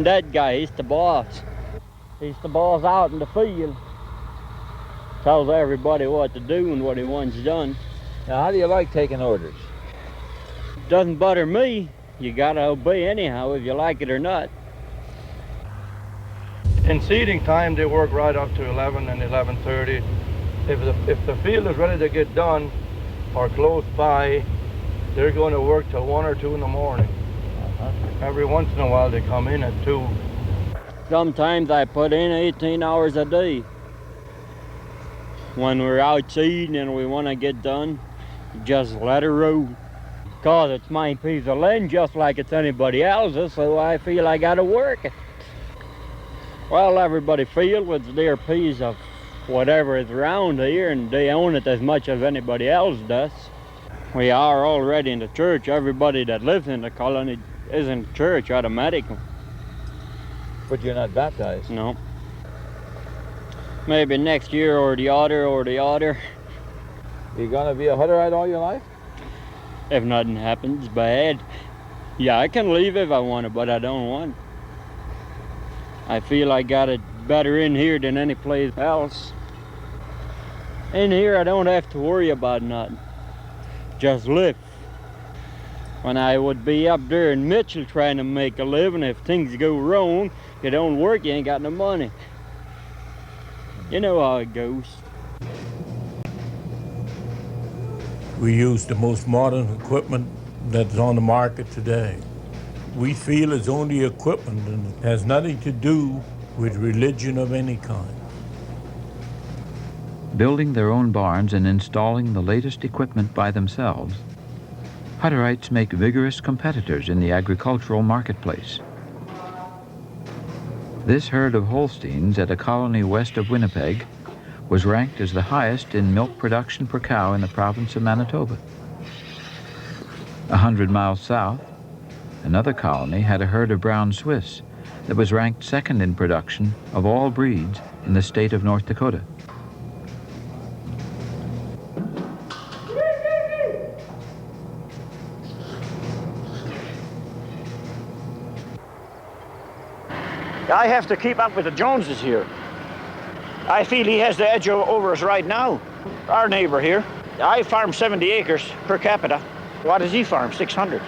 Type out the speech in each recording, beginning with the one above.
That guy, he's the boss. He's the boss out in the field. Tells everybody what to do and what he wants done. Now, how do you like taking orders? Doesn't bother me. You gotta obey anyhow, if you like it or not. In seeding time, they work right up to 11 and 11:30. If the field is ready to get done or close by, they're going to work till 1 or 2 in the morning. Every once in a while, they come in at 2. Sometimes I put in 18 hours a day. When we're out seeding and we want to get done, just let it roll. Cause it's my piece of land just like it's anybody else's, so I feel I gotta work it. Well, everybody feels it's their piece of whatever is around here, and they own it as much as anybody else does. We are already in the church. Everybody that lives in the colony is in church automatically. But you're not baptized? No. Maybe next year or the other or the other. You gonna be a Hutterite all your life? If nothing happens bad. Yeah, I can leave if I want to, but I don't want. I feel I got it better in here than any place else. In here, I don't have to worry about nothing. Just live. When I would be up there in Mitchell trying to make a living, if things go wrong, you don't work, you ain't got no money. You know how it goes. We use the most modern equipment that's on the market today. We feel it's only equipment and it has nothing to do with religion of any kind. Building their own barns and installing the latest equipment by themselves, Hutterites make vigorous competitors in the agricultural marketplace. This herd of Holsteins at a colony west of Winnipeg was ranked as the highest in milk production per cow in the province of Manitoba. 100 miles south, another colony had a herd of brown Swiss that was ranked second in production of all breeds in the state of North Dakota. I have to keep up with the Joneses here. I feel he has the edge over us right now. Our neighbor here, I farm 70 acres per capita. What does he farm? 600.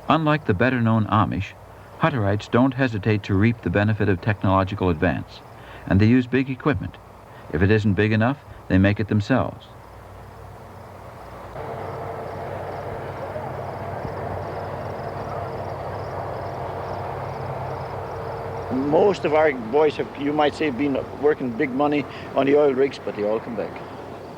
Unlike the better-known Amish, Hutterites don't hesitate to reap the benefit of technological advance, and they use big equipment. If it isn't big enough, they make it themselves. Most of our boys have, you might say, been working big money on the oil rigs, but they all come back.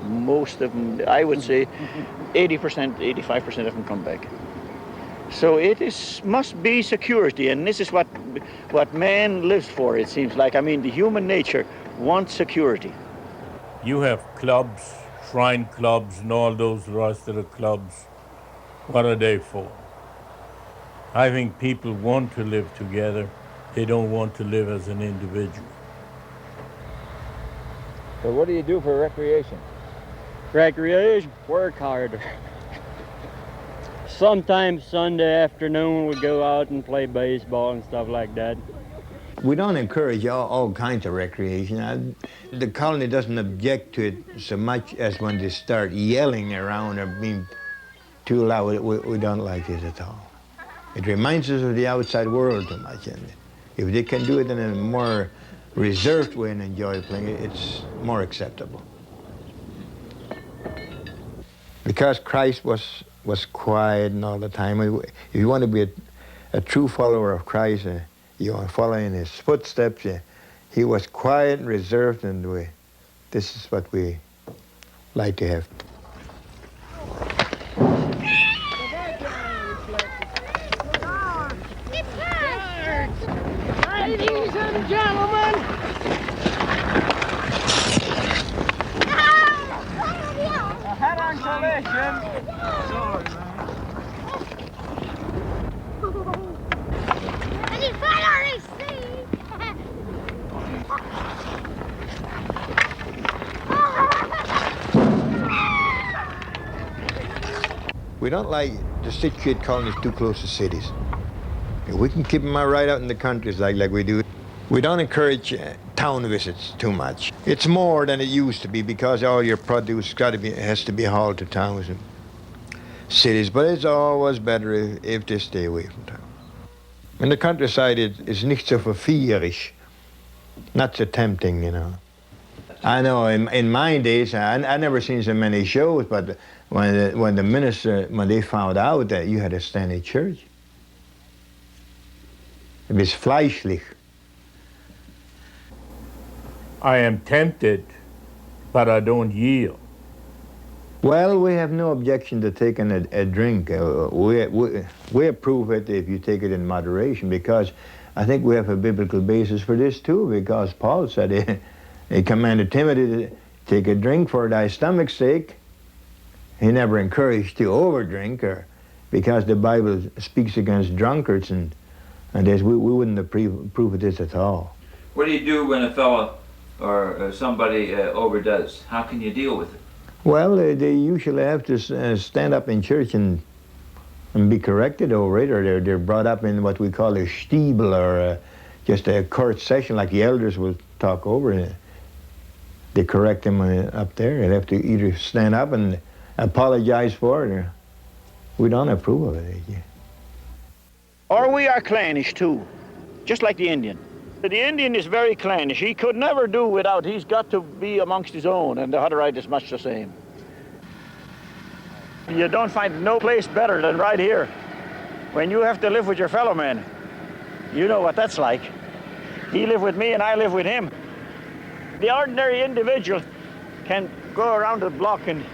Most of them, I would say 80%, 85% of them come back. So it must be security, and this is what man lives for, it seems like. I mean, the human nature wants security. You have clubs, shrine clubs, and all those rest of the clubs. What are they for? I think people want to live together. They don't want to live as an individual. So what do you do for recreation? Recreation, work harder. Sometimes Sunday afternoon we go out and play baseball and stuff like that. We don't encourage all kinds of recreation. The colony doesn't object to it so much as when they start yelling around or being too loud. We don't like it at all. It reminds us of the outside world too much. And if they can do it in a more reserved way and enjoy playing it, it's more acceptable. Because Christ was quiet and all the time. If you want to be a true follower of Christ, you want to follow in his footsteps. He was quiet and reserved, and this is what we like to have. Ladies and gentlemen, a head on collision. Sorry, man. And you finally see. We don't like to situate colonies too close to cities, We can keep them right out in the countries like we do. We don't encourage town visits too much. It's more than it used to be because all your produce has to be hauled to towns and cities, but it's always better if they stay away from town. In the countryside, it's nicht so verführerisch, not so tempting, you know. I know in my days, I never seen so many shows, but when the minister, when they found out that you had to stand in church, it was fleischlich. I am tempted, but I don't yield. Well, we have no objection to taking a drink. We approve it if you take it in moderation, because I think we have a biblical basis for this too, because Paul said he commanded Timothy to take a drink for thy stomach's sake. He never encouraged to overdrink, because the Bible speaks against drunkards, and we wouldn't approve of this at all. What do you do when a fellow or somebody overdoes? How can you deal with it? Well, they usually have to stand up in church and be corrected over it, or they're brought up in what we call a stiebel, or just a court session, like the elders will talk over it. They correct them up there. They have to either stand up and apologize for it, or we don't approve of it. Or we are clannish too, just like the Indian. The Indian is very clannish. He could never do without. He's got to be amongst his own, and the Hutterite is much the same. You don't find no place better than right here. When you have to live with your fellow man, you know what that's like. He live with me and I live with him. The ordinary individual can go around the block and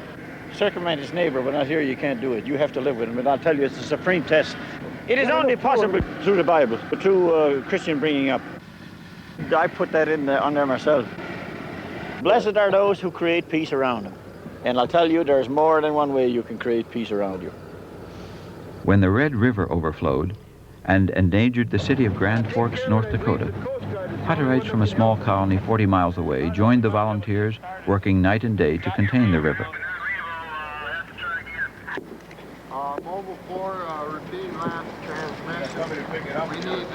circumvent his neighbor, but out here you can't do it. You have to live with him, and I'll tell you, it's a supreme test. It is only possible through the Bible, through Christian bringing up. I put that on there myself. Blessed are those who create peace around them. And I'll tell you, there's more than one way you can create peace around you. When the Red River overflowed and endangered the city of Grand Forks, North Dakota, Hutterites from a small colony 40 miles away joined the volunteers working night and day to contain the river. Mobile 4, repeating last transmission. Somebody to pick it up. We need,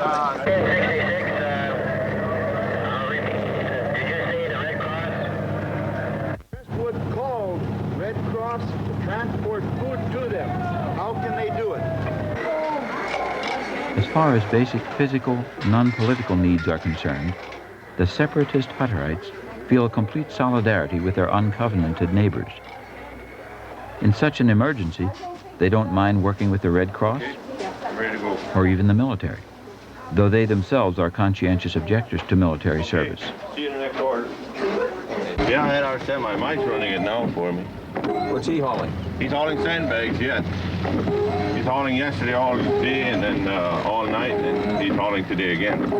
Would call Red Cross to transport food to them. How can they do it? As far as basic physical, non-political needs are concerned, the separatist Hutterites feel a complete solidarity with their uncovenanted neighbors. In such an emergency, they don't mind working with the Red Cross or even the military, though they themselves are conscientious objectors to military service. See you in the next order. Yeah, I had our semi. Mike's running it now for me. What's he hauling? He's hauling sandbags yet. He's hauling yesterday all day and then all night, and he's hauling today again.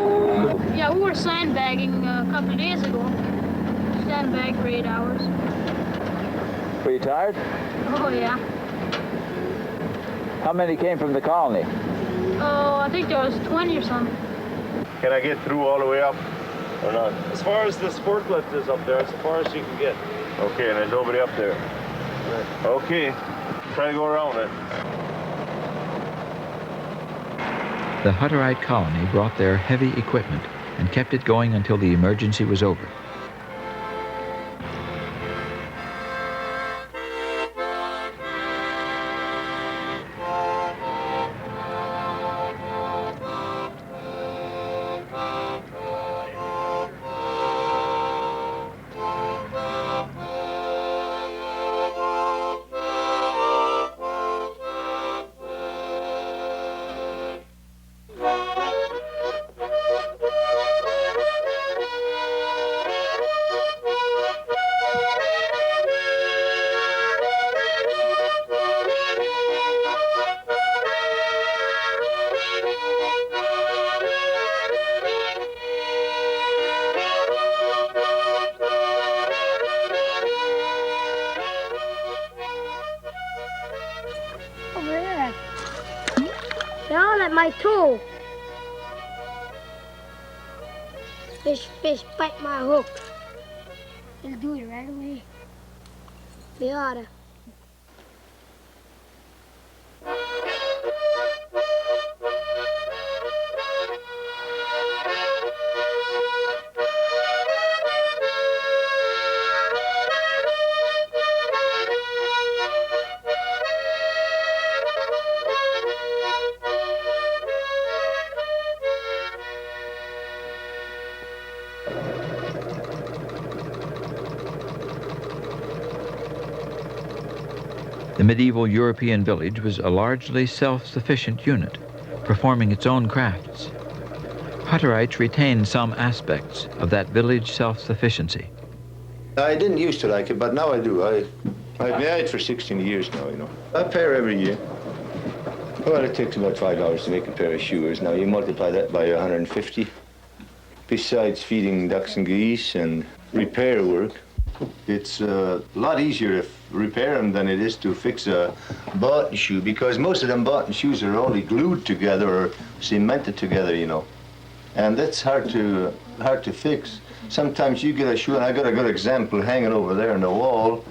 Yeah, we were sandbagging a couple of days ago. Sandbag for 8 hours. Were you tired? Oh, yeah. How many came from the colony? Oh, I think there was 20 or something. Can I get through all the way up or not? As far as this forklift is up there, as far as you can get. Okay, and there's nobody up there. Right. Okay, try to go around it. The Hutterite colony brought their heavy equipment and kept it going until the emergency was over. Over there. They're all at my toe. Fish, bite my hook. They'll do it right away. They oughta. The medieval European village was a largely self-sufficient unit, performing its own crafts. Hutterites retained some aspects of that village self-sufficiency. I didn't used to like it, but now I do. I've been at it for 16 years now, you know. I pay her every year. Well, it takes about $5 to make a pair of shoes. Now you multiply that by 150. Besides feeding ducks and geese and repair work, it's a lot easier to repair them than it is to fix a boughten shoe, because most of them boughten shoes are only glued together or cemented together, you know. And that's hard to fix. Sometimes you get a shoe, and I got a good example hanging over there on the wall.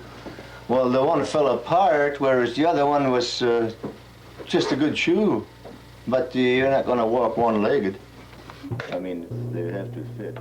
Well, the one fell apart, whereas the other one was just a good shoe. But you're not going to walk one-legged. I mean, they have to fit.